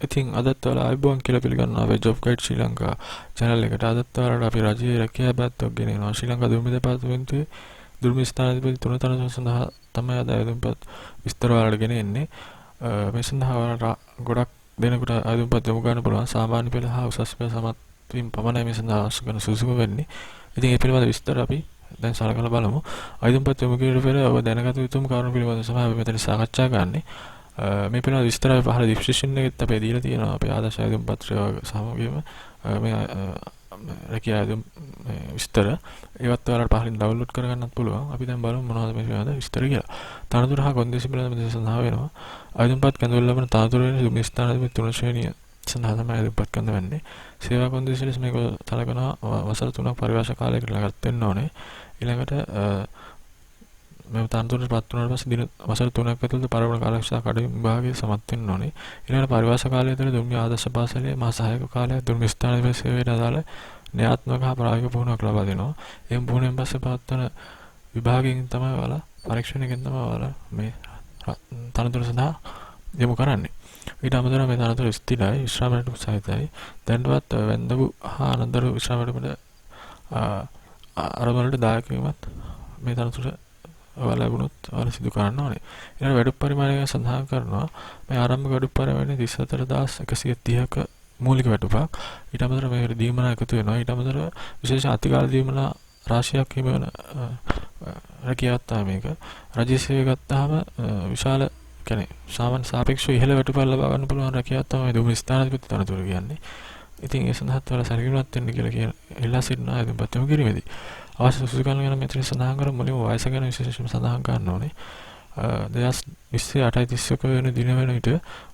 ඉතින් අදත් ඔයාලා අයිබෝන් කියලා පිළිගන්නවා වෙජ් of guide Sri Lanka channel එකට. අදත් ඔයාලට අපි රජයේ රැකියා පැත්තක් ගෙනෙනවා. ශ්‍රී ලංකා දුර්මිල දෙපාර්තමේන්තුවේ දුර්මිල ස්ථානාධිපති තුනතරණ සඳහා තමයි අද අයදුම්පත් විස්තර ඔයාලට ගෙනෙන්නේ. මේ සඳහා ඔයාලට ගොඩක් දෙනෙකුට අයදුම්පත් යොමු ගන්න පුළුවන්. සාමාන්‍ය පෙළ හා උසස් පෙළ සමත් වීම පමණයි මේ සඳහා අවශ්‍ය කරන සුසුම වෙන්නේ. ඉතින් මේ පිළිබඳ විස්තර අපි දැන් සලකලා බලමු. අයදුම්පත් යොමු කිරීමට පෙර ඔබ දැනගත යුතුම කාරණා පිළිබඳව තමයි අපි මෙතන සාකච්ඡා කරන්නේ. මේ පිළිබඳ විස්තර අපි පහළ ඩිස්ක්‍රිප්ෂන් එකෙත් අපේ දීලා තියෙනවා. අපේ ආදර්ශ අයදුම් පත්‍රය සමගියම මේ රැකියා අයදුම් විස්තර ඒවත් ඔයාලට පහලින් ඩවුන්ලෝඩ් කරගන්නත් පුළුවන්. අපි දැන් බලමු මොනවද මේ පිළිබඳ විස්තර කියලා. තනතුරු හා කොන්දේසි පිළිබඳව මේ සඳහා වෙනවා. අයදුම්පත් කැඳවුම් ලබන තනතුරු වෙන දුම්රිය ස්ථානාධිපති තුන ශ්‍රේණිය සඳහා තමයි අයදුම්පත් කැඳවන්නේ. සේවා කොන්දේසි ලෙස මේක තලකනවා වසර 3ක් පරිවාශ කාලයකට ළඟට වෙන්න ඕනේ. ඊළඟට මේ තනතුරට පත් වුණාට පස්සේ දින වසර 3ක් ඇතුළත පරවන කාලක්ෂයා කඩින් විභාගයේ සමත් වෙන්න ඕනේ. ඊළඟට පරිවාශ කාලය තුළ දුම්රිය ආදර්ශ පාසලේ මා සහායක කාලය දුම්රිය ස්ථානාධිපති සේවයට අදාළ න්‍යායාත්මක හා ප්‍රායෝගික පුහුණුවක් ලබා දෙනවා. එම් පුහුණුවෙන් පස්සේ පවත්වන විභාගයෙන් තමයි ඔයාලා පරීක්ෂණයකින් තමයි ඔයාලා මේ තනතුර සඳහා යොමු කරන්නේ. ඊට අමතරව මේ තනතුර ස්ථිරයි, විශ්‍රාමයට උත්සාහිතයි. දැන්වත් වැන්දපු හා අනන්තර විශ්‍රාමයට අරමුණට දායක වීමත් මේ තනතුර ඔයාලා ලැබුණොත් ඔයාලා සිදු කරන්න ඕනේ. ඊළඟ වැඩ පරිමාණය සඳහන් කරනවා. මේ ආරම්භක වැඩ පරිමාණය 34130ක මූලික වැටුපක්. ඊට අමතරව මේකට දීමනා එකතු වෙනවා. ඊට අමතරව විශේෂ අතිකාල දීමනා රාශියක් හිමි වෙන රැකියාවක් තමයි මේක. රජයේ සේවය ගත්තාම විශාල කියන්නේ සාමාන්‍ය සාපේක්ෂව ඉහළ වැටුපක් ලබා ගන්න පුළුවන් රැකියාවක් තමයි දුම්රිය ස්ථානාධිපති තනතුර කියන්නේ. ඉතින් ඒ සඳහා ඔයාලා සැලකිලිමත් වෙන්න කියලා ඉල්ලා සිටිනවා අයදුම්පත් යොමු කිරීමේදී. අවශ්‍ය සුසුකම් ගැන මෙතන සඳහන් කර මුලින්ම වයස ගැන විශේෂයෙන්ම සඳහන් කරන්න ඕනේ. 2020 වෙන දින වෙන විට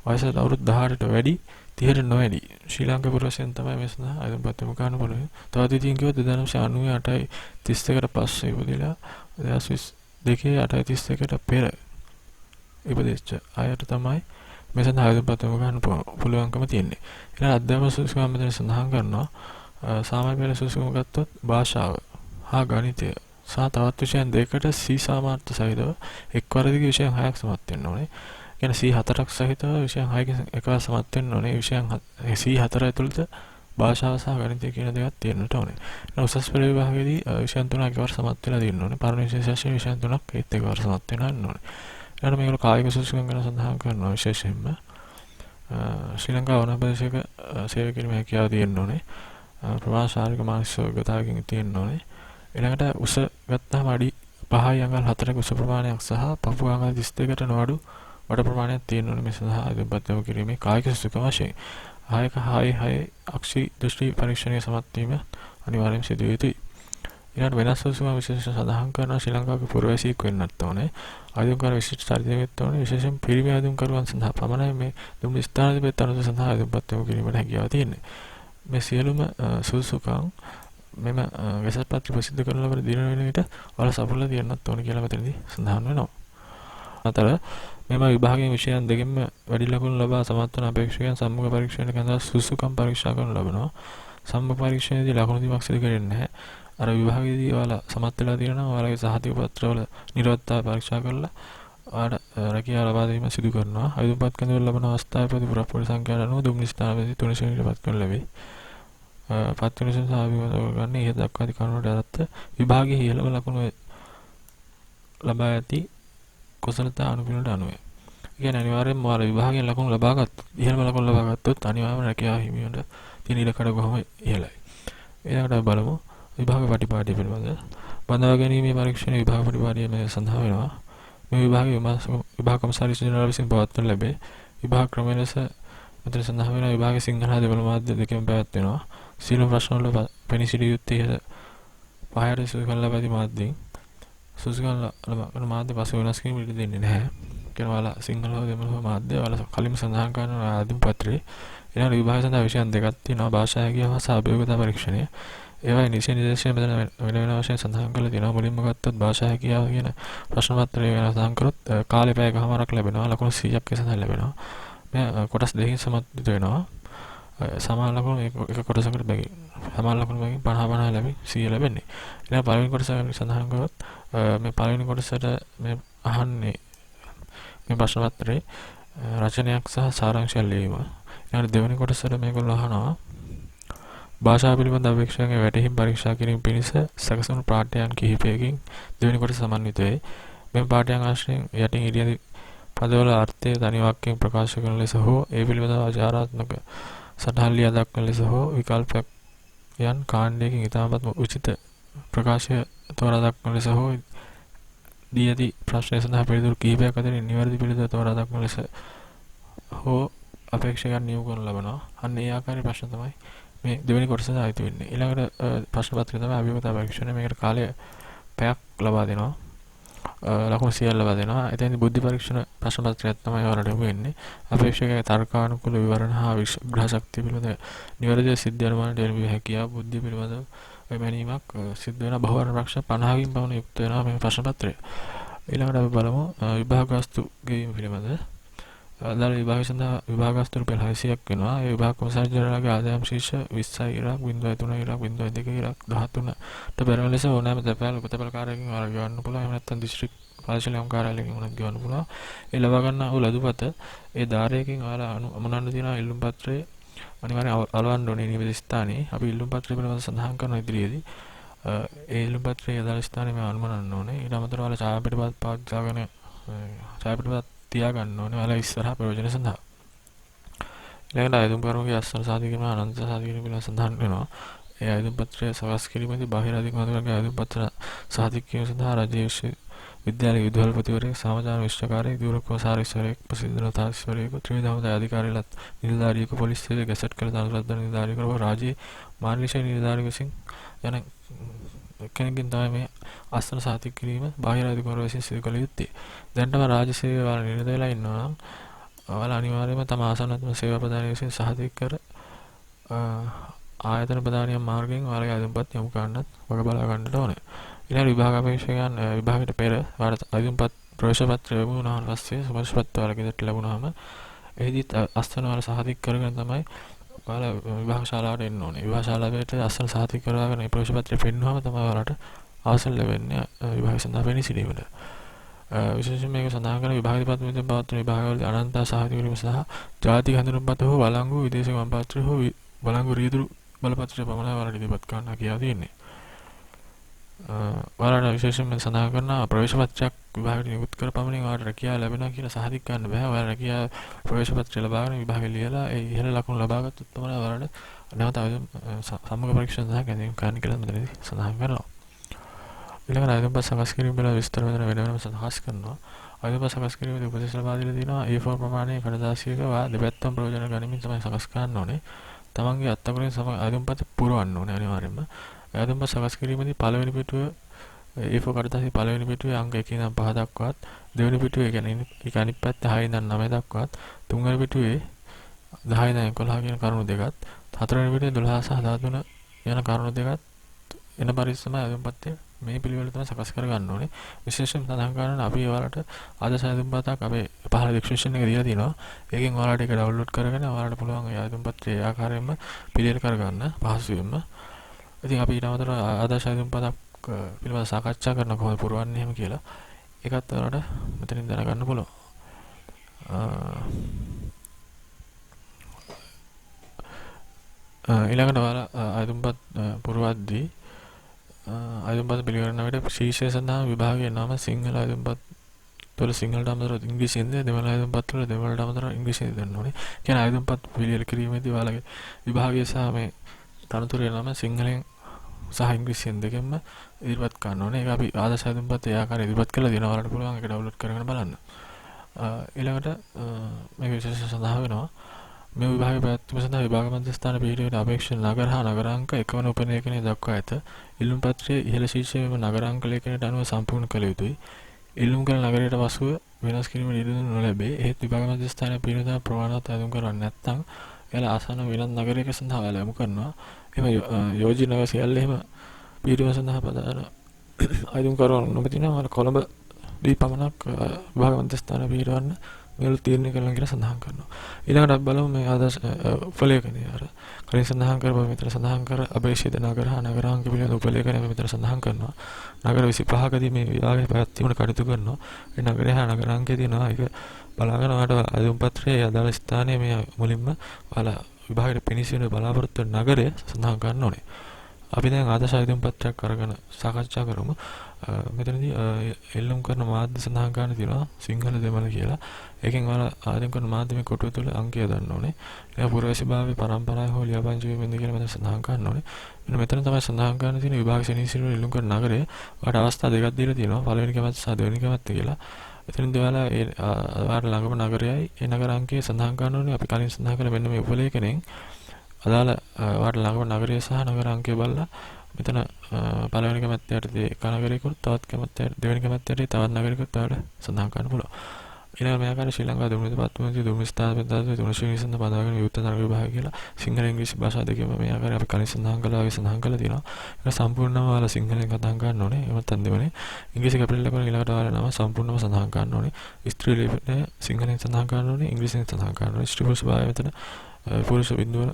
වයස අවුරුදු 18ට වැඩි 30ට නොවැඩි ශ්‍රී ලංකා පුරවැසියන් තමයි මේ සඳහා අයදුම්පත් යොමු කරන්න පුළුවන්. තවත් ඉතින් කිව්වොත් 1998 31කට පස්සේ ඉපදිලා 2022 8:31ට පෙර ඉපදෙච්ච අයට තමයි මේ සඳහා අයදුම්පත් යොමු ගන්න පුළුවන්කම තියෙන්නේ. ඊළඟ අධ්‍යාපන සුසුකම් මෙතන සඳහන් කරනවා. සාමාන්‍ය පෙළ සුසුකම් ගත්තොත් භාෂාව හා ගණිතය සහ තවත් විෂයන් දෙකකට C සාමාර්ථ සහිතව එක්වරදිග විෂයන් 6ක් සමත් වෙන්න ඕනේ. කියන්නේ C4ක් සහිතව විෂයන් 6කින් එකවර සමත් වෙන්න ඕනේ. විෂයන් C4 ඇතුළත භාෂාව සහ ගණිතය කියන දේවල් තියෙන්නට ඕනේ. උසස් පෙළ විභාගයේදී විෂයන් 3ක් එකවර සමත් වෙලා තියෙන්න ඕනේ. පරණ විශේෂයෙන් විෂයන් 3ක් ඒත් එකවර සමත් වෙන්න ඕනේ. ඊළඟට මේගොල්ලෝ කායික සුසුකම් ගැන සඳහන් කරනවා විශේෂයෙන්ම ශ්‍රී ලංකා වන ප්‍රදේශයක සේවය කිරීමේ හැකියාව තියෙන්න ඕනේ. ප්‍රමාණ ශාරීරික මානසික යෝග්‍යතාවකින් තියෙන්න ඕනේ. ඊළඟට උස ගත්තාම අඩි 5යි අඟල් 4ක උස ප්‍රමාණයක් සහ පපුව අඟල් 32කට නොඅඩු වඩ ප්‍රමාණයක් තියෙන්න ඕනේ මේ සඳහා අයදුම්පත් යොමු කිරීමේ කායික සුසුකම් වශයෙන්. 6 අක්ෂි දෘෂ්ටි පරීක්ෂණයේ සමත් වීම අනිවාර්යයෙන් සිදු විය යුතුයි. ඊළඟට වෙනස් සුසුකම් විශේෂ සඳහන් කරන ශ්‍රී ලංකාවේ පුරවැසියෙක් වෙන්නත් ඕනේ. අයදුම්කර විශිෂ්ට චරිතයක් ඕනේ. විශේෂයෙන් පිරිමි අයදුම්කරුවන් සඳහා පමණයි මේ දුම්රිය ස්ථානාධිපති තනතුර සඳහා අයදුම්පත් යොමු කිරීමට හැකියාව තියෙන්නේ. මේ සියලුම සුසුකම් මෙම වෙසක් පත්‍ර ප්‍රසිද්ධ කරන ලබන දින වෙන විට ඔයාලා සපුරලා තියන්නත් ඕනේ කියලා මෙතනදී සඳහන් වෙනවා. අතර මෙම විභාගයේ විෂයන් දෙකෙන්ම වැඩි ලකුණු ලබා සමත් වන අපේක්ෂකයන් සම්මුඛ පරීක්ෂණයට කඳා සුසුකම් පරීක්ෂා කරනු ලබනවා. සම්මුඛ පරීක්ෂණයේදී ලකුණු දීමක් සිදු කරන්නේ නැහැ. අර විභාගයේදී ඔයාලා සමත් වෙලා තියෙනවා. ඔයාලගේ සහතික පත්‍රවල නිරවත්තාව පරීක්ෂා කරලා ඔයාලට රැකියාව ලබා දීම සිදු කරනවා. අයදුම්පත් කඳවුර ලබන අවස්ථාවේදී පුරපොළ සංඛ්‍යාව අනුව දුම්රිය ස්ථානාධිපති තුන ශ්‍රේණියට පත් කරනු ලැබේ. පත් වෙන සාවිමතව ගන්න ඉහත දක්වා ඇති කරුණට අරත් විභාගයේ ඉහළම ලකුණු ලබා ඇති කුසලතා අනුපිළිවෙලට අනුව. ඒ කියන්නේ අනිවාර්යයෙන්ම ඔයාලා විභාගයෙන් ලකුණු ලබාගත් ඉහළම ලකුණු ලබා ගත්තොත් අනිවාර්යයෙන්ම රැකියාව හිමි වෙන තියෙන ඉලක්කඩ කොහොම ඉහළයි. ඊළඟට බලමු විභාග පටිපාටිය පිළිබඳව. බඳවා ගැනීමේ පරීක්ෂණයේ විභාග පටිපාටිය මේ සඳහන් වෙනවා. මේ විභාගයේ විභාග කොමසාරිස් ජෙනරාල් විසින් පවත්වනු ලැබේ. විභාග ක්‍රමය ලෙස මෙතන සඳහන් වෙනවා විභාගයේ සිංහල හා දෙමළ මාධ්‍ය දෙකම පැවැත්වෙනවා. සියලුම ප්‍රශ්න වල පෙනී සිටිය යුත්තේ පහයට සුසුකම් ලබා ඇති මාධ්‍යයෙන් සුසුකම් ලබන මාධ්‍ය පසු වෙනස් කිරීම ඉඩ දෙන්නේ නැහැ. කියන ඔයාලා සිංහල හෝ දෙමළ හෝ මාධ්‍ය ඔයාලා කලින් සඳහන් කරන ආදිම පත්‍රයේ ඊළඟ විභාග සඳහා විෂයන් දෙකක් තියෙනවා. භාෂා හැකියාව සහ අභියෝගතා පරීක්ෂණය. ඒවායි නිර්දේශය මෙතන වෙන වශයෙන් සඳහන් කරලා තියෙනවා. මුලින්ම ගත්තොත් භාෂා හැකියාව කියන ප්‍රශ්න පත්‍රය ගැන සඳහන් කරොත් කාලය පැය එකමාරක් ලැබෙනවා. ලකුණු 100ක් සඳහන් ලැබෙනවා. මේ කොටස් දෙකකින් සමන්විත වෙනවා. සමාන ලකුණු එක කොටසකට බැගින් සමාන ලකුණු බැගින් 50 ලැබි 100 ලැබෙන්නේ. ඊළඟ පළවෙනි කොටස ගැන සඳහන් කරොත් මේ පළවෙනි කොටසට මේ අහන්නේ මේ ප්‍රශ්න පත්‍රයේ රචනයක් සහ සාරාංශයක් ලියීම. ඊළඟට දෙවෙනි කොටසට මේගොල්ලෝ අහනවා භාෂා පිළිබඳ අපේක්ෂාවෙන් වැටහීම් පරීක්ෂා කිරීම පිණිස සැකසුණු පාඨයන් කිහිපයකින් දෙවෙනි කොටස සමන්විත වේ. මෙම පාඨයන් ආශ්‍රයෙන් යටින් ඉදිරි පදවල අර්ථය තනි වාක්‍යයෙන් ප්‍රකාශ කරන ලෙස හෝ ඒ පිළිබඳව ආචාරාත්මක සටහන් ලියා දක්වන ලෙස හෝ විකල්පයක් යන් කාණ්ඩයකින් ඉතාමත් උචිත ප්‍රකාශය තෝරා දක්වන ලෙස හෝ දී ඇති ප්‍රශ්නය සඳහා පිළිතුරු කිහිපයක් අතරින් නිවැරදි පිළිතුර තෝරා දක්වන ලෙස හෝ අපේක්ෂකයන් නියෝග කරනු ලබනවා. අන්න ඒ ආකාරයේ ප්‍රශ්න තමයි මේ දෙවෙනි කොටසට අයිති වෙන්නේ. ඊළඟට ප්‍රශ්න පත්‍රය තමයි අභියෝගතා පරීක්ෂණය. මේකට කාලය පැයක් ලබා දෙනවා. ලකුණු 100ක් ලබා දෙනවා. එතෙන්දී බුද්ධි පරීක්ෂණ ප්‍රශ්න පත්‍රයක් තමයි ඔයාලට යොමු වෙන්නේ. අපේක්ෂකගේ තර්කානුකූල විවරණ හා විග්‍රහ ශක්තිය පිළිබඳ නිවැරදිව සිද්ධ අනුමානයට එළඹිය හැකියාව බුද්ධිය පිළිබඳව මැනීමක් සිද්ධ වෙන බහුවර්ණ ප්‍රශ්න 50කින් පමණ යුක්ත වෙනවා මේ ප්‍රශ්න පත්‍රය. ඊළඟට අපි බලමු විභාග වස්තු ගෙවීම පිළිබඳ. අදාළ විභාග සඳහා විභාග වස්තු රුපියල් 600ක් වෙනවා. ඒ විභාග කොමසාරිස්වරයාගේ ආදායම් ශීර්ෂ 20යි ඉරක් 0.3 ඉරක් 0.2 ඉරක් 13ට බැරෙන ලෙස ඕනෑම තැපැල් උපතැපැල්කාරයෙකුගෙන් වර ගෙවන්න පුළුවන්. එහෙම නැත්නම් දිස්ත්‍රික් පාර්ශවීය කාර්යාලයකින් උනත් ගෙවන්න පුළුවන්. ඒ ලබා ගන්නා වූ ලදුපත ඒ ධාරයකින් ඔයාලා අමුණන්න තියෙන ඉල්ලුම් පත්‍රයේ අනිවාර්යෙන් අලවන්න ඕනේ නියමිත ස්ථානයේ. අපි ඉල්ලුම් පත්‍රය පිළිබඳව සඳහන් කරන ඉදිරියේදී ඒ ඉල්ලුම් පත්‍රයේ අදාළ ස්ථානයේ මේ අනුමනන්න ඕනේ. ඊට අමතරව ඔයාලා ඡායාපිටපත් පාවිච්චිගෙන ඡායාපිටපත් තියාගන්න ඕනේ ඔයාලා ඉස්සරහා ප්‍රයෝජන සඳහා. ඊළඟට ආයතන කර්මගේ අස්සන සාධිකරණ අනන්ත සාධිකරණ පිළිබඳව සඳහන් වෙනවා. ඒ ආයතන පත්‍රය සකස් කිරීමේදී බාහිර අධිකාරියන්ගේ ආයතන පත්‍ර සාධික කිරීම සඳහා රාජ්‍ය විද්‍යාලයේ විදුහල්පතිවරයෙක් සමාජාන විශ්වකාරයෙක් දුරකෝසාරිස්වරයෙක් ප්‍රසිද්ධ නෝතාරිස්වරයෙකු ත්‍රිවිධ හමුදා අධිකාරියලත් නිලධාරියෙකු පොලිසියේ ගැසට් කළ තනතුරත් නිලධාරියෙකු රාජ්‍ය මාර්ගශීල නිලධාරියෙකු විසින් යන කෙනෙක්ගෙන් තමයි මේ අස්තන සාතික කිරීම බාහිර අධිකාරිය විසින් සිදු කළ යුත්තේ. දැනටම රාජ්‍ය සේවය වල නිරත වෙලා ඉන්නවා නම් ඔයාලා අනිවාර්යයෙන්ම තම ආසන්නතම සේවා ප්‍රදානය විසින් සහතික කර ආයතන ප්‍රදානිය මාර්ගයෙන් ඔයාලගේ ආයතනපත් යොමු කරන්නත් වග බලා ගන්නට ඕනේ. ඊළඟ විභාග අපේක්ෂකයන් විභාගයට පෙර වාට ආයතනපත් ප්‍රවේශ පත්‍රය ලැබුණාන් පස්සේ සමාජ පත්‍ර වල ගෙදරට ලැබුණාම එහිදීත් අස්තන වල සහතික කරගෙන තමයි ඔයාලා විභාග ශාලාවට එන්න ඕනේ. විභාග ශාලාවට අස්තන සහතික කරගෙන මේ ප්‍රවේශ පත්‍රය පෙන්නුවාම තමයි ඔයාලට ආසන ලැබෙන්නේ විභාග සඳහා වෙන්නේ සිටීමට. විශේෂයෙන් මේක සඳහන් කරන විභාග දෙපාර්තමේන්තුවෙන් පවත්වන විභාගවල අනන්ත සහතික කිරීම සහ ජාතික හඳුන්වපත් හෝ වළංගු විදේශ ගමන්පත්‍ර හෝ වළංගු රියදුරු බලපත්‍රය පමණයි ඔයාලට ඉදිරිපත් කරන්න කියලා තියෙන්නේ. ඔයාලට විශේෂයෙන්ම සඳහන් කරන ප්‍රවේශ පත්‍රයක් විභාගයට නිකුත් කර පමණින් ඔයාලට රැකියාව ලැබෙනවා කියලා සහතික කරන්න බෑ. ඔයාලා රැකියාව ප්‍රවේශ පත්‍රය ලබාගෙන විභාගෙ ලියලා ඒ ඉහළ ලකුණු ලබාගත්තොත් තමයි ඔයාලට නැවත සම්මුඛ පරීක්ෂණ සඳහා ගැනීම කරන්න කියලා මෙතනදී සඳහන් කරනවා. ඊළඟට ආයතනපත් සකස් කිරීම පිළිබඳ විස්තර මෙතන වෙනම සඳහන් කරනවා. ආයතනපත් සකස් කිරීමේදී උපදෙස් ලබා දීලා තියෙනවා. A4 ප්‍රමාණයේ කඩදාසියක දෙපැත්තම ප්‍රයෝජන ගනිමින් තමයි සකස් කරන්න ඕනේ. තමන්ගේ අත්අඩංගුවෙන් සම ආයතනපත් පුරවන්න ඕනේ අනිවාර්යයෙන්ම. ආයතනපත් සකස් කිරීමේදී පළවෙනි පිටුව A4 කඩදාසියේ පළවෙනි පිටුවේ අංක 1 ඉඳන් 5 දක්වාත්, දෙවෙනි පිටුවේ කියන්නේ ඒක අනිත් පැත්තේ 6 ඉඳන් 9 දක්වාත්, තුන්වෙනි පිටුවේ 10 ඉඳන් 11 කියන කරුණු දෙකත්, හතරවෙනි පිටුවේ 12 සහ 13 යන කරුණු දෙකත් එන පරිස්සම ආයතනපත්යේ මේ පිළිවෙල තමයි සකස් කර ගන්න ඕනේ. විශේෂයෙන් සඳහන් කරන්න අපි ඔයාලට ආදර්ශ ආයතනපතක් අපේ පහළ ඩිස්ක්‍රිප්ෂන් එකේ දීලා තියෙනවා. ඒකෙන් ඔයාලට ඒක ඩවුන්ලෝඩ් කරගෙන ඔයාලට පුළුවන් ඒ ආයතනපත්‍රයේ ආකාරයෙන්ම පිළියෙල කරගන්න පහසුවෙන්ම. ඉතින් අපි ඊට අමතරව ආදර්ශ ආයතනපතක් පිළිබඳව සාකච්ඡා කරන කොහොමද පුරවන්නේ එහෙම කියලා ඒකත් ඔයාලට මෙතනින් දැනගන්න පුළුවන්. ඊළඟට ඔයාලා ආයතනපත් පුරවද්දී ආයතනපත් පිළිගන්න විට ශීර්ෂය සඳහා විභාගයේ නම සිංහල ආයතනපත් තුළ සිංහලට අමතරව ඉංග්‍රීසියෙන්ද දෙමළ ආයතනපත් තුළ දෙමළට අමතරව ඉංග්‍රීසියෙන් දෙන්න ඕනේ. කියන්නේ ආයතනපත් පිළියෙල කිරීමේදී ඔයාලගේ විභාගය සහ මේ තනතුරේ නම සිංහලෙන් සහ ඉංග්‍රීසියෙන් දෙකෙන්ම ඉදිරිපත් කරන්න ඕනේ. ඒක අපි ආදර්ශ ආයතනපත් ඒ ආකාරයෙන් ඉදිරිපත් කරලා දෙනවා. ඔයාලට පුළුවන් ඒක ඩවුන්ලෝඩ් කරගෙන බලන්න. ඊළඟට මේක විශේෂ සඳහන් වෙනවා. මේ විභාගයේ පැවැත්වීම සඳහා විභාග මධ්‍යස්ථාන පිළිවෙලට අපේක්ෂිත නගර හා නගරාංක එකවන උපලේඛනයේ දක්වා ඇත. ඉල්ලුම් පත්‍රයේ ඉහළ ශීර්ෂයේ මෙම නගරාංක ලේඛනයට අනුව සම්පූර්ණ කළ යුතුයි. ඉල්ලුම් කරන නගරයට පසුව වෙනස් කිරීම නිරන්තර නොලැබේ. එහෙත් විභාග මධ්‍යස්ථානයේ පිළිවෙල ප්‍රමාණවත් අයදුම් කරන්නේ නැත්නම් එයාලා ආසන්න වෙනත් නගරයක සඳහා ඔයාලා යොමු කරනවා. එහෙම යෝජිත නගර සියල්ල එහෙම පිළිවෙල සඳහා ප්‍රදාන අයදුම් කරන නොමැතිනම් ඔයාලා කොළඹ දී පමණක් විභාග මධ්‍යස්ථාන පිළිවෙලවන්න මේවල තීරණය කරලා කියලා සඳහන් කරනවා. ඊළඟට අපි බලමු මේ ආදර්ශ උපලේඛනය. අර කලින් සඳහන් කරපුවා මෙතන සඳහන් කර අපේක්ෂිත නගර හා නගරාංක පිළිබඳ උපලේඛනය මෙතන සඳහන් කරනවා. නගර 25කදී මේ විභාගයේ පැවැත්වීමට කටයුතු කරනවා. ඒ නගරය හා නගරාංකය තියෙනවා. ඒක බලාගෙන ඔයාලට ආයතන පත්‍රයේ අදාළ ස්ථානයේ මේ මුලින්ම ඔයාලා විභාගයට පිනිසින බලාපොරොත්තු වෙන නගරය සඳහන් කරන්න ඕනේ. අපි දැන් ආදර්ශ ආයතන පත්‍රයක් අරගෙන සාකච්ඡා කරමු. මෙතනදී එල්ලුම් කරන මාධ්‍ය සඳහන් කරන්න තියෙනවා සිංහල දෙමළ කියලා. ඒකෙන් ඔයාලා ආයතන කරන මාධ්‍යමේ කොටුව තුළ අංකය දාන්න ඕනේ. ඒක පුරවැසිභාවයේ පරම්පරාවේ හෝ ලියාපදිංචි වීමෙන්ද කියලා මෙතන සඳහන් කරන්න ඕනේ. මෙතන තමයි සඳහන් කරන්න තියෙන විභාග ශ්‍රේණිසිරු එල්ලුම් කරන නගරය. ඔයාලට අවස්ථා දෙකක් දීලා තියෙනවා. පළවෙනි කැමැත්ත සහ දෙවෙනි කැමැත්ත කියලා. එතනදී ඔයාලා ඔයාලට ළඟම නගරයයි ඒ නගර අංකය සඳහන් කරන්න ඕනේ. අපි කලින් සඳහන් කළ මෙන්න මේ උපලේඛනයෙන් අදාළ ඔයාලට ළඟම නගරය සහ නගර අංකය බලලා මෙතන පළවෙනි කැමැත්ත යටතේ එක නගරයකට තවත් කැමැත්ත දෙවෙනි කැමැත්ත යටතේ තවත් නගරයකට ඔයාලට සඳහන් කරන්න පුළුවන්. ඊළඟ මේ ආකාරයේ ශ්‍රී ලංකා දුම්රිය දෙපාර්තමේන්තුවේ දුම්රිය ස්ථාපිතතාවයේ තුන ශ්‍රේණි සඳහා බඳවාගෙන විවෘත තරග විභාගය කියලා සිංහල ඉංග්‍රීසි භාෂා දෙකම මේ ආකාරයෙන් අපි කලින් සඳහන් කළා වගේ සඳහන් කරලා තියෙනවා. ඒක සම්පූර්ණම ඔයාලා සිංහලෙන් කතා කරන්න ඕනේ. එහෙමත් නැත්නම් ඉංග්‍රීසි කැපිටල් එකෙන් ඊළඟට ඔයාලා නම සම්පූර්ණම සඳහන් කරන්න ඕනේ. ස්ත්‍රී ලිපිය සිංහලෙන් සඳහන් කරන්න ඕනේ. ඉංග්‍රීසියෙන් සඳහන් කරන්න ඕනේ. ස්ත්‍රී පුරුෂ භාවය මෙතන පුරුෂ බිඳුව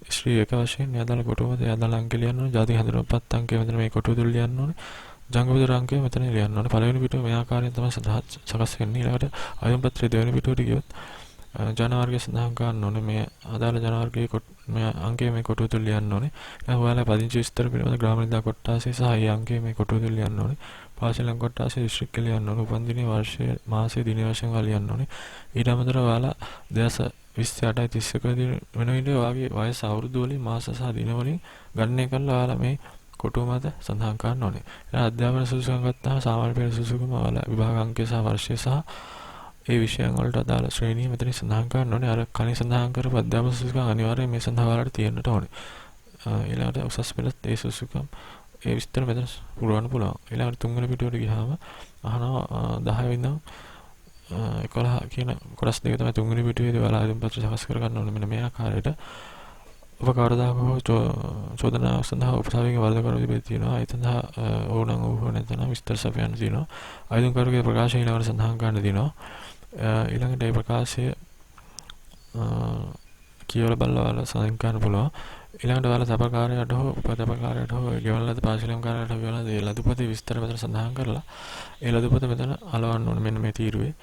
ශ්‍රී එක වශයෙන් යදාළ කොටුවද යදාළ අංක ලියන්න ඕනේ. ජාතික හඳුන්වපත් අංකය මෙතන මේ කොටුව තුල ලියන්න ඕනේ. ජංගම අංකය මෙතන ලියන්න ඕනේ. පළවෙනි පිටුව මේ ආකාරයෙන් තමයි සකස් වෙන්නේ. ඊළඟට ආයතන පත්‍රයේ දෙවෙනි පිටුවට ගියොත් ජනවර්ගය සඳහන් කරන්න ඕනේ. මේ අදාළ ජනවර්ගයේ මේ අංකය මේ කොටුව තුල ලියන්න ඕනේ. ඊළඟ ඔයාලා පදිංචි විස්තර පිළිබඳ ග්‍රාම නිලධාරි කොට්ටාසය සහ ඒ අංකය මේ කොටුව තුල ලියන්න ඕනේ. පාසල් අංක කොට්ටාසය දිස්ත්‍රික්කය ලියන්න ඕනේ. උපන්දිනය වර්ෂය මාසය දින වශයෙන් ලියන්න ඕනේ. ඊට අමතරව ඔයාලා 2028-31 වෙන විට ඔයාගේ වයස අවුරුදු වලින් මාස සහ දින වලින් ගණනය කරලා ඔයාලා මේ කොටුව මත සඳහන් කරන්න ඕනේ. ඊළඟ අධ්‍යාපන සුසුකම් ගත්තාම සාමාන්‍ය පෙළ සුසුකම ඔයාලා විභාග අංකය සහ වර්ෂය සහ ඒ විෂයන් වලට අදාළ ශ්‍රේණිය මෙතන සඳහන් කරන්න ඕනේ. අර කලින් සඳහන් කරපු අධ්‍යාපන සුසුකම් අනිවාර්යයෙන් මේ සඳහා ඔයාලට තියෙන්නට ඕනේ. ඊළඟට උසස් පෙළත් ඒ සුසුකම් ඒ විස්තර මෙතන පුරවන්න පුළුවන්. ඊළඟට තුන්වෙනි පිටුවට ගියාම අහනවා 10 ඉඳන් 11 කියන කොටස් දෙක තමයි තුන්වෙනි පිටුවේදී ඔයාලා ආයතන පත්‍ර සකස් කර ගන්න ඕනේ. මෙන්න මේ ආකාරයට ඔබ කවරදාක හෝ චෝදනාවක් සඳහා උපසාවික වරදකරු තිබෙත් තියෙනවා. ඒ සඳහා ඕනනම් ඕන නැත්නම් විස්තර සපයන්න තියෙනවා. ආයතනකරුගේ ප්‍රකාශය ඊළඟට සඳහන් කරන්න තියෙනවා. ඊළඟට ඒ ප්‍රකාශය කියවලා බලලා ඔයාලා සඳහන් කරන්න පුළුවන්. ඊළඟට ඔයාලා සභාකාරයට හෝ උපසභාකාරයට හෝ ගෙවන ලද පාසලම් කාර්යයට ගෙවන දේ ලදුපතේ විස්තර මෙතන සඳහන් කරලා ඒ ලදුපත මෙතන අලවන්න ඕනේ. මෙන්න මේ තීරුවේ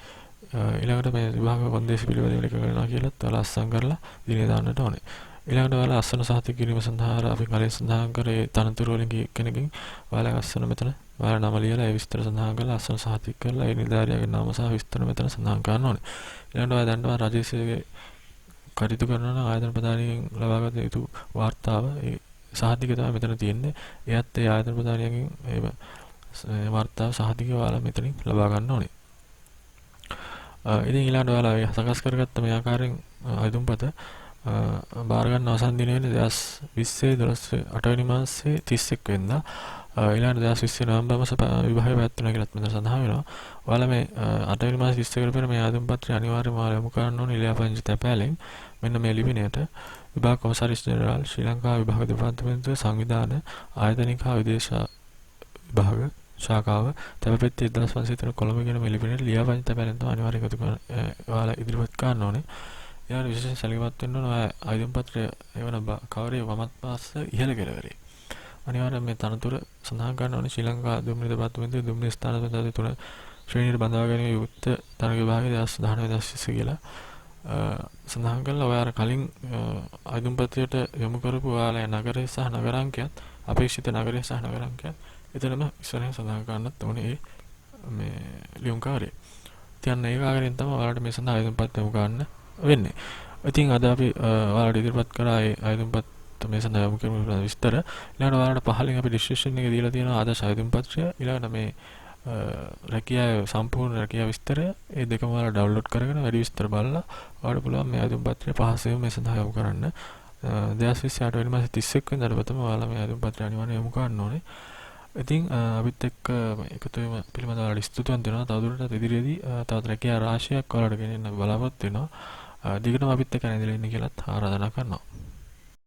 ඊළඟට මේ විභාග කොන්දේසි පිළිවෙල එක කරනවා කියලාත් ඔයාලා අස්සම් කරලා දිනේ දාන්නට ඕනේ. ඊළඟට ඔයාලා අස්සන සහතික කිරීම සඳහා අපි කලින් සඳහන් කරේ තනතුරු වලින් කෙනකින් ඔයාලා අස්සන මෙතන ඔයාලා නම ලියලා ඒ විස්තර සඳහන් කරලා අස්සන සහතික කරලා ඒ නිලධාරියාගේ නම සහ විස්තර මෙතන සඳහන් කරන්න ඕනේ. ඊළඟට ඔයාලා දන්නවා රජයේ කටයුතු කරන ආයතන ප්‍රධානියෙන් ලබාගත යුතු වාර්තාව ඒ සහතිකය තමයි මෙතන තියෙන්නේ. එයත් ඒ ආයතන ප්‍රධානියගෙන් ඒ වාර්තාව සහතිකය ඔයාලා මෙතනින් ලබා ගන්න ඕනේ. ඉතින් ඊළඟට ඔයාලා සකස් කරගත්ත මේ ආකාරයෙන් ආයතනපත බාර ගන්න අවසන් දින වෙන්නේ 2020 8 වෙනි මාසයේ 31 වෙනිදා. ඊළඟට 2020 නොවැම්බර් මාස විභාගය පැවැත්වෙනවා කියලාත් මෙතන සඳහන් වෙනවා. ඔයාලා මේ 8 වෙනි මාසයේ 31 පෙර මේ ආයතන පත්‍රය අනිවාර්යයෙන්ම ඔයාලා යොමු කරන්න ඕනේ ලියාපදිංචි තැපෑලෙන්. මෙන්න මේ ලිපිනයට විභාග කොමසාරිස් ජෙනරාල් ශ්‍රී ලංකා විභාග දෙපාර්තමේන්තුවේ සංවිධාන ආයතනික හා විදේශ විභාග ශාඛාව තැපපෙත්තේ 1503 කොළඹ කියන මේ ලිපිනයට ලියාපදිංචි තැපෑලෙන් තමයි අනිවාර්යයෙන් එකතු කරන්න ඔයාලා ඉදිරිපත් කරන්න ඕනේ. ඊළඟ විශේෂ සැලකිලිමත් වෙන්න ඕන ආයතන පත්‍රය එවන කවරේ වමත් පාස්ස ඉහළ කෙළවරේ. අනිවාර්යයෙන් මේ තනතුර සඳහන් කරන්න ඕනේ. ශ්‍රී ලංකා දුම්රිය දෙපාර්තමේන්තුවේ දුම්රිය ස්ථාන පද්ධතිය තුන ශ්‍රේණියට බඳවා ගැනීම යුක්ත තරග විභාගයේ 2019 කියලා සඳහන් කළා. ඔයාලා කලින් ආයතන පත්‍රයට යොමු කරපු ඔයාලා නගරය සහ නගරාංකයත් අපේක්ෂිත නගරය සහ නගරාංකයත් එතනම ඉස්සරහින් සඳහන් කරන්නත් ඕනේ මේ ලියුම් කාර්යය. ඉතින් ඒක ආකාරයෙන් තමයි ඔයාලට මේ සඳහා ආයතන පත්‍රය යොමු කරන්න වෙන්නේ. ඉතින් අද අපි ඔයාලට ඉදිරිපත් කරා ඒ ආයතන පත්‍ර මේ සඳහා යොමු කරන විස්තර. ඊළඟට ඔයාලට පහලින් අපි ඩිස්ක්‍රිප්ෂන් එකේ දීලා තියෙනවා ආදර්ශ ආයතන පත්‍රය. ඊළඟට මේ රැකියාවේ සම්පූර්ණ රැකියාව විස්තරය ඒ දෙකම ඔයාලා ඩවුන්ලෝඩ් කරගෙන වැඩි විස්තර බලලා ඔයාලට පුළුවන් මේ ආයතන පත්‍රය පහසුවෙන් මේ සඳහා යොමු කරන්න. 2028 වෙනි මාසේ 31 වෙනිදාට පතම ඔයාලා මේ ආයතන පත්‍රය අනිවාර්යයෙන් යොමු කරන්න ඕනේ. ඉතින් අපිත් එක්ක එකතු වීම පිළිබඳව ඔයාලට ස්තුතිවන්ත වෙනවා. තවදුරටත් ඉදිරියේදී තවත් රැකියා රාශියක් ඔයාලට ගෙනෙන්න බලාපොරොත්තු වෙනවා. දිගටම අපිත් එක්ක නැඳලා ඉන්න කියලාත් ආරාධනා කරනවා.